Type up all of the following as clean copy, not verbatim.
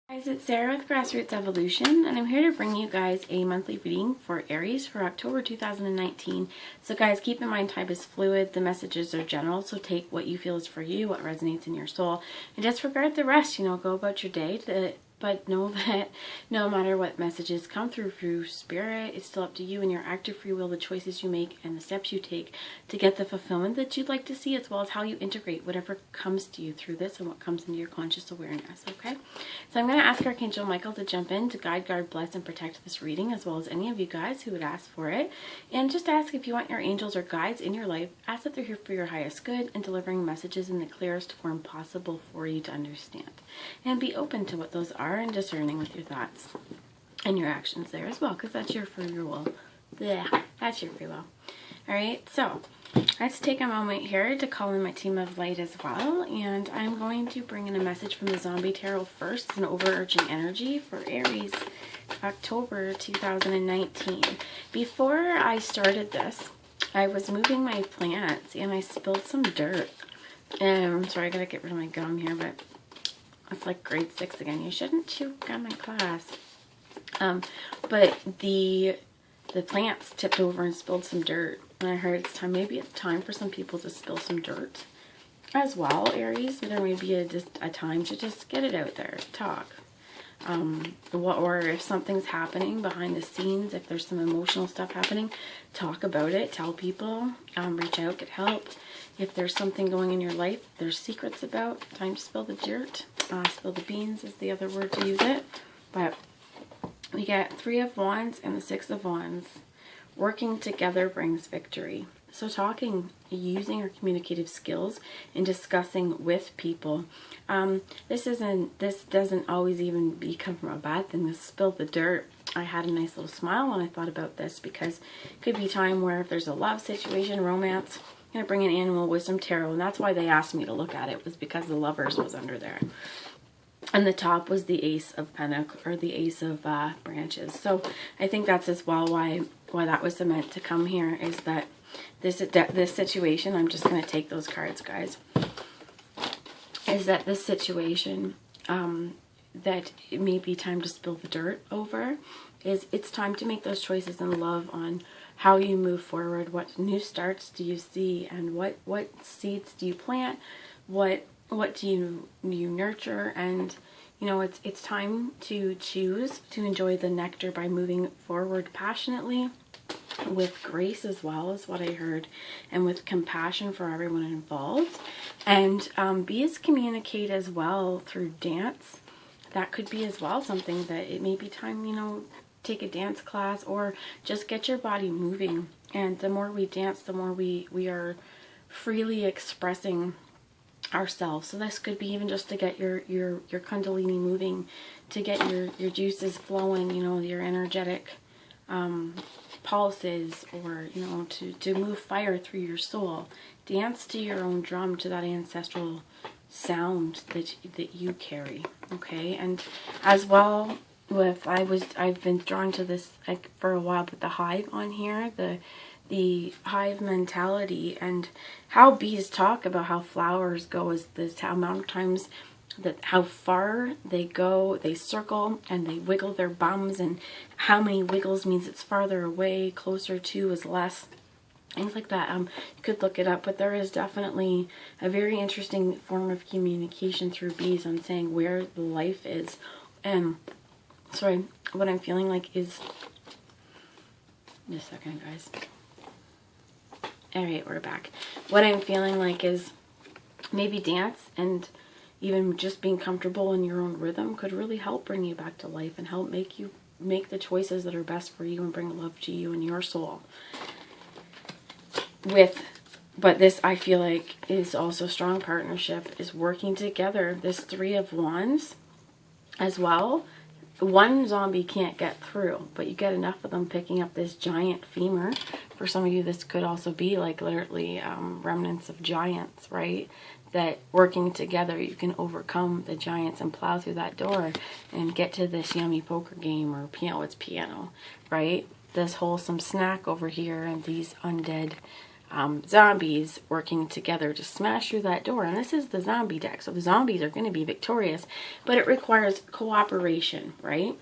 Guys, it's Sarah with Grassroots Evolution, and I'm here to bring you guys a monthly reading for Aries for October 2019. So guys, keep in mind time is fluid, the messages are general, so take what you feel is for you, what resonates in your soul, and disregard the rest, go about your day. But know that no matter what messages come through spirit, it's still up to you and your active free will, the choices you make and the steps you take to get the fulfillment that you'd like to see, as well as how you integrate whatever comes to you through this and what comes into your conscious awareness, okay? So I'm going to ask Archangel Michael to jump in to guide, guard, bless, and protect this reading, as well as any of you guys who would ask for it. And just ask if you want your angels or guides in your life, ask that they're here for your highest good and delivering messages in the clearest form possible for you to understand. And be open to what those are and discerning with your thoughts and your actions there as well, because that's your free will. Yeah, that's your free will. Alright, so let's take a moment here to call in my team of light as well, and I'm going to bring in a message from the Zombie Tarot first. It's an overarching energy for Aries, October 2019. Before I started this, I was moving my plants and I spilled some dirt. I'm sorry, I gotta get rid of my gum here, but it's like grade 6 again. You shouldn't chew gum in class. But the plants tipped over and spilled some dirt. And I heard maybe it's time for some people to spill some dirt as well, Aries. There may be a time to just get it out there, talk. Or if something's happening behind the scenes, if there's some emotional stuff happening, talk about it, tell people, reach out, get help. If there's something going in your life, there's secrets about, time to spill the dirt. Spill the beans is the other word to use it. But we get 3 of Wands and the 6 of Wands. Working together brings victory. So talking, using our communicative skills and discussing with people. This doesn't always even become from a bad thing. This spill the dirt. I had a nice little smile when I thought about this, because it could be time where if there's a love situation, romance, I'm going to bring in Animal Wisdom Tarot, and that's why they asked me to look at it, was because the Lovers was under there. And the top was the Ace of Pentacles, or the Ace of Branches. So I think that's as well why that was meant to come here, is that this situation, I'm just going to take those cards, guys, is that this situation that it may be time to spill the dirt over, it's time to make those choices in love on how you move forward. What new starts do you see, and what seeds do you plant, what do you nurture, and it's time to choose to enjoy the nectar by moving forward passionately, with grace as well, is what I heard, and with compassion for everyone involved. And communicate as well through dance. That could be as well something that it may be time, take a dance class, or just get your body moving. And the more we dance, the more we are freely expressing ourselves. So this could be even just to get your kundalini moving, to get your juices flowing, your energetic pulses, or to move fire through your soul. Dance to your own drum, to that ancestral sound that you carry, okay? And as well with I've been drawn to this for a while, but the hive on here, the hive mentality, and how bees talk about how flowers go, is this how amount of times that how far they go, they circle and they wiggle their bums, and how many wiggles means it's farther away, closer to is less, things like that. You could look it up, but there is definitely a very interesting form of communication through bees on saying where the life is. Sorry, what I'm feeling like is, just a second, guys. Alright, we're back. What I'm feeling like is maybe dance and even just being comfortable in your own rhythm could really help bring you back to life and help make you make the choices that are best for you and bring love to you and your soul. But this, I feel like, is also strong partnership, is working together. This 3 of Wands as well. One zombie can't get through, but you get enough of them picking up this giant femur. For some of you, this could also be like literally remnants of giants, right? That working together, you can overcome the giants and plow through that door and get to this yummy poker game, or piano, it's piano, right? This wholesome snack over here, and these undead zombies working together to smash through that door. And this is the zombie deck, so the zombies are going to be victorious, but it requires cooperation, right?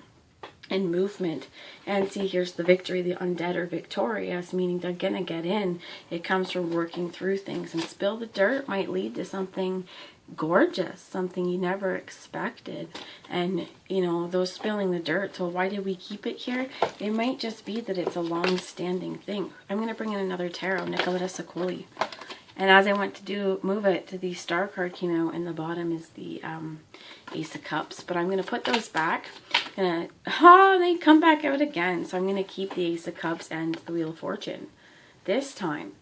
And movement. And see, here's the victory. The undead are victorious, meaning they're gonna get in. It comes from working through things, and spill the dirt might lead to something gorgeous, something you never expected. And you know, those spilling the dirt, so why did we keep it here? It might just be that it's a long-standing thing. I'm gonna bring in another tarot, Nicoletta Sacoli. And as I went to move it, to the star card came out, and the bottom is the Ace of Cups. But I'm going to put those back. And they come back out again. So I'm going to keep the Ace of Cups and the Wheel of Fortune. This time,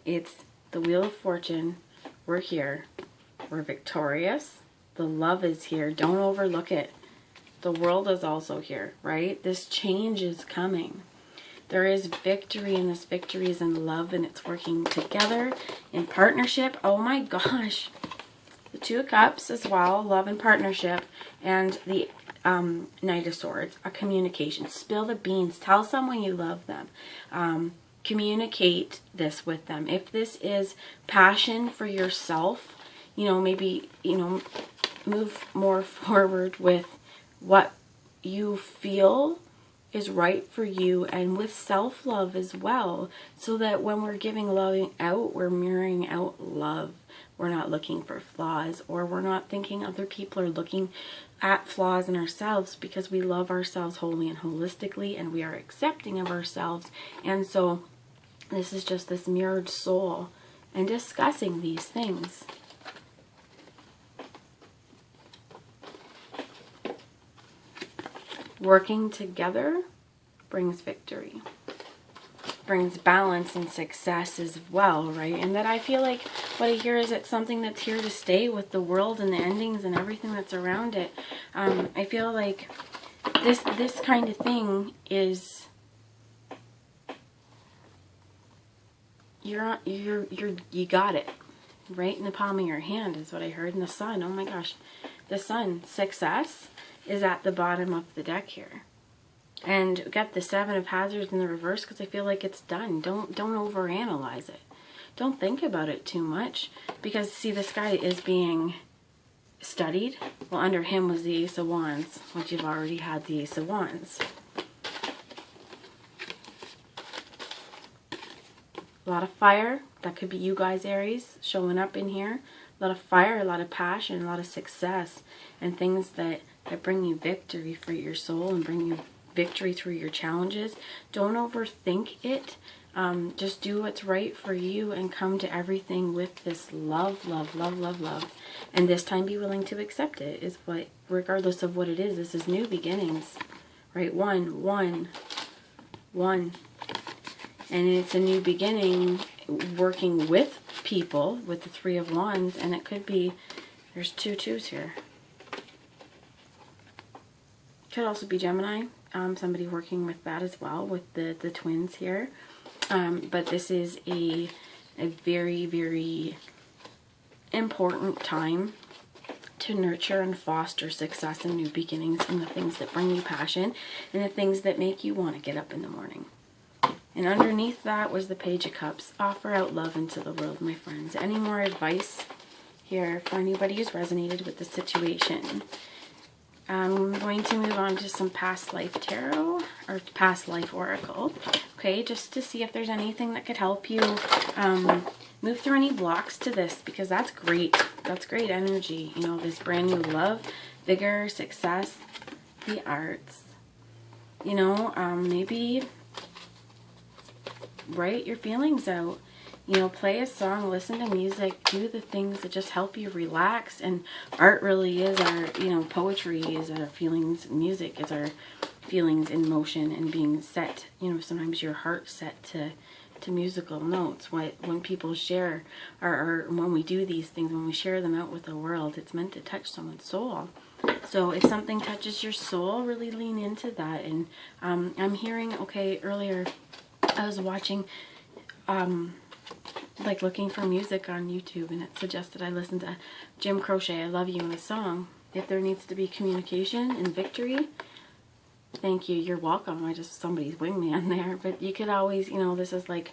it's the Wheel of Fortune. We're here. We're victorious. The love is here. Don't overlook it. The world is also here, right? This change is coming. There is victory, and this victory is in love, and it's working together in partnership. Oh my gosh. The Two of Cups as well, love and partnership, and the Knight of Swords, a communication. Spill the beans. Tell someone you love them. Communicate this with them. If this is passion for yourself, you know, maybe, you know, move more forward with what you feel is right for you, and with self-love as well, so that when we're giving love out, we're mirroring out love. We're not looking for flaws, or we're not thinking other people are looking at flaws in ourselves, because we love ourselves wholly and holistically, and we are accepting of ourselves. And so this is just this mirrored soul and discussing these things. Working together brings victory, brings balance and success as well, right? And that I feel like what I hear is it's something that's here to stay with the world and the endings and everything that's around it. I feel like this kind of thing is you got it right in the palm of your hand, is what I heard. And the sun, oh my gosh, the sun, success, is at the bottom of the deck here. And we got the Seven of Hazards in the reverse, because I feel like it's done. Don't overanalyze it. Don't think about it too much, because see, this guy is being studied. Well, under him was the Ace of Wands, which you've already had the Ace of Wands. A lot of fire. That could be you guys, Aries, showing up in here. A lot of fire, a lot of passion, a lot of success, and things that bring you victory for your soul and bring you victory through your challenges. Don't overthink it. Just do what's right for you and come to everything with this love, love, love, love, love. And this time be willing to accept it, is what, regardless of what it is, this is new beginnings, right? One. And it's a new beginning working with people with the Three of Wands, and it could be, there's 2 twos here. Could also be Gemini, somebody working with that as well, with the twins here. But this is a very, very important time to nurture and foster success and new beginnings, and the things that bring you passion and the things that make you want to get up in the morning. And underneath that was the Page of Cups. Offer out love into the world, my friends. Any more advice here for anybody who's resonated with the situation? I'm going to move on to some past life tarot, or past life oracle. Okay, just to see if there's anything that could help you move through any blocks to this, because that's great. That's great energy. You know, this brand new love, vigor, success, the arts. You know, maybe write your feelings out. You know, play a song, listen to music, do the things that just help you relax. And art really is our, you know, poetry is our feelings, music is our feelings in motion and being set, you know, sometimes your heart set to musical notes. When people share, or when we do these things, when we share them out with the world, it's meant to touch someone's soul. So if something touches your soul, really lean into that. And I'm hearing, okay, earlier I was watching, like looking for music on YouTube, and it suggested I listen to Jim Croce, I Love You, in a song. If there needs to be communication and victory, thank you, you're welcome. Somebody's wingman there. But you could always, you know, this is like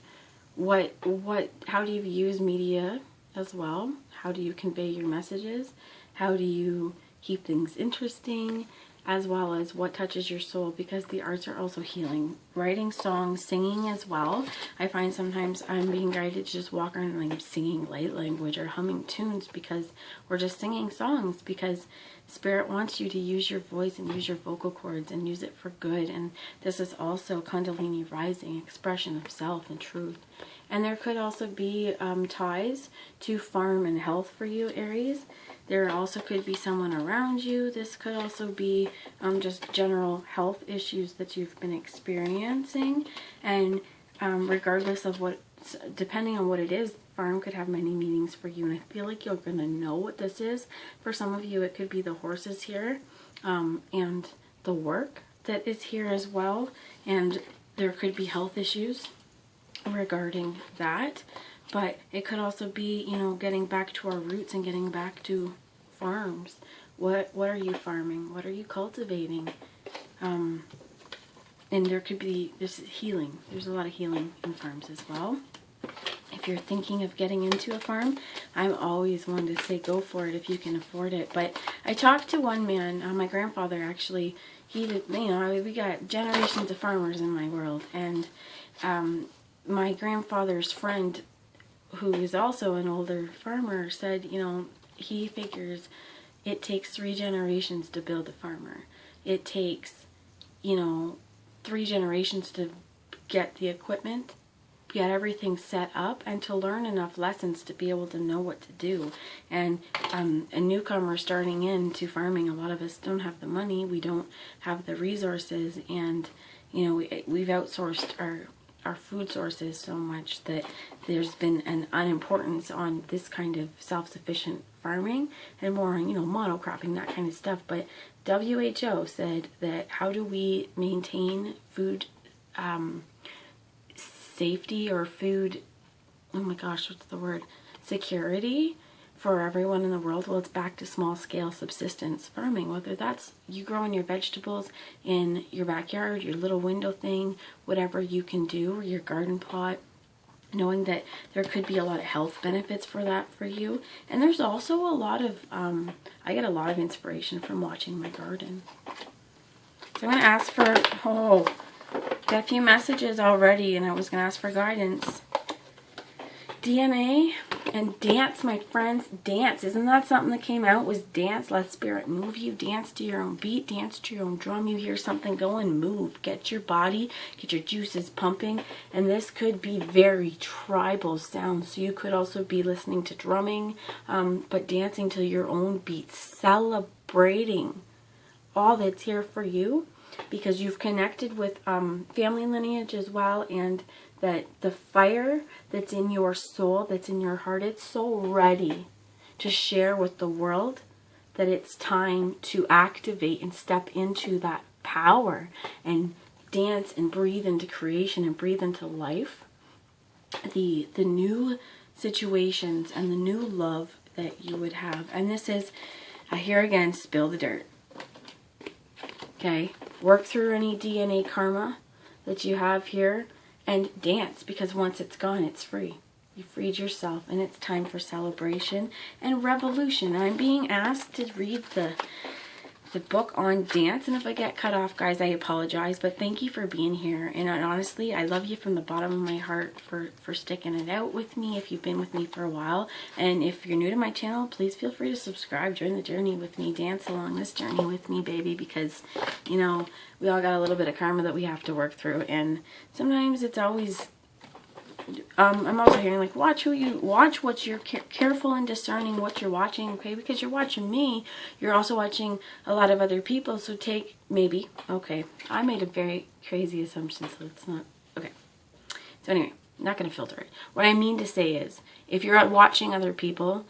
how do you use media as well? How do you convey your messages? How do you keep things interesting? As well as what touches your soul, because the arts are also healing. Writing songs, singing as well. I find sometimes I'm being guided to just walk around like singing light language or humming tunes, because we're just singing songs, because Spirit wants you to use your voice and use your vocal cords and use it for good. And this is also Kundalini rising, expression of self and truth. And there could also be ties to farm and health for you, Aries. There also could be someone around you. This could also be just general health issues that you've been experiencing. And regardless of depending on what it is, farm could have many meanings for you. And I feel like you're going to know what this is. For some of you, it could be the horses here and the work that is here as well. And there could be health issues regarding that. But it could also be, you know, getting back to our roots and getting back to farms. What are you farming? What are you cultivating? And there's healing. There's a lot of healing in farms as well. If you're thinking of getting into a farm, I'm always one to say go for it if you can afford it. But I talked to one man, my grandfather actually, he did, you know, we got generations of farmers in my world. And my grandfather's friend, who is also an older farmer, said, you know, he figures it takes 3 generations to build a farmer. It takes, you know, 3 generations to get the equipment, get everything set up, and to learn enough lessons to be able to know what to do. And a newcomer starting into farming, a lot of us don't have the money, we don't have the resources, and, you know, we've outsourced our food sources so much that there's been an unimportance on this kind of self-sufficient farming and more on, you know, monocropping, that kind of stuff. But WHO said that how do we maintain food safety or food, oh my gosh, what's the word, security for everyone in the world? Well, it's back to small scale subsistence farming, whether that's you growing your vegetables in your backyard, your little window thing, whatever you can do, or your garden plot, knowing that there could be a lot of health benefits for that for you. And there's also a lot of, I get a lot of inspiration from watching my garden. So I'm going to ask for, got a few messages already, and I was going to ask for guidance. DNA and dance, my friends. Dance. Isn't that something that came out? Was dance. Let spirit move you. Dance to your own beat. Dance to your own drum. You hear something going, move. Get your body, get your juices pumping. And this could be very tribal sounds. So you could also be listening to drumming, but dancing to your own beat. Celebrating all that's here for you, because you've connected with family lineage as well, and that the fire that's in your soul, that's in your heart, it's so ready to share with the world that it's time to activate and step into that power and dance and breathe into creation and breathe into life. The new situations and the new love that you would have. And this is, here again, spill the dirt. Okay, work through any DNA karma that you have here and dance, because once it's gone, it's free. You freed yourself, and it's time for celebration and revolution. And I'm being asked to read the book on dance, and if I get cut off, guys, I apologize, but thank you for being here. And honestly, I love you from the bottom of my heart for sticking it out with me if you've been with me for a while. And if you're new to my channel, please feel free to subscribe, join the journey with me, dance along this journey with me, baby, because, you know, we all got a little bit of karma that we have to work through, and sometimes it's always I'm also hearing, like, watch what you're careful and discerning what you're watching, okay? Because you're watching me, you're also watching a lot of other people, so take, maybe, okay, I made a very crazy assumption, so it's not, okay. So anyway, I'm not going to filter it. What I mean to say is, if you're watching other people,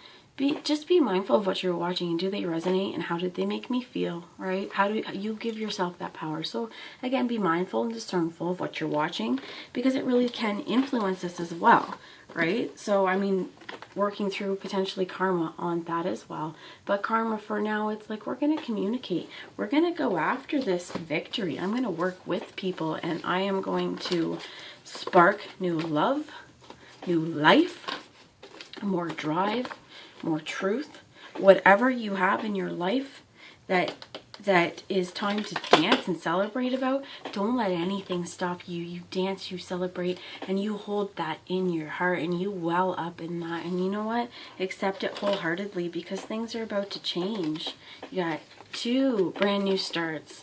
just be mindful of what you're watching, and do they resonate, and how did they make me feel, right? How do you give yourself that power? So again, be mindful and discernful of what you're watching, because it really can influence us as well, right? So I mean, working through potentially karma on that as well. But karma for now, it's like, we're going to communicate. We're going to go after this victory. I'm going to work with people, and I am going to spark new love. new life, more drive, more truth. Whatever you have in your life that is time to dance and celebrate about, don't let anything stop you. You dance, you celebrate, and you hold that in your heart, and you well up in that. And you know what? Accept it wholeheartedly, because things are about to change. You got 2 brand new starts.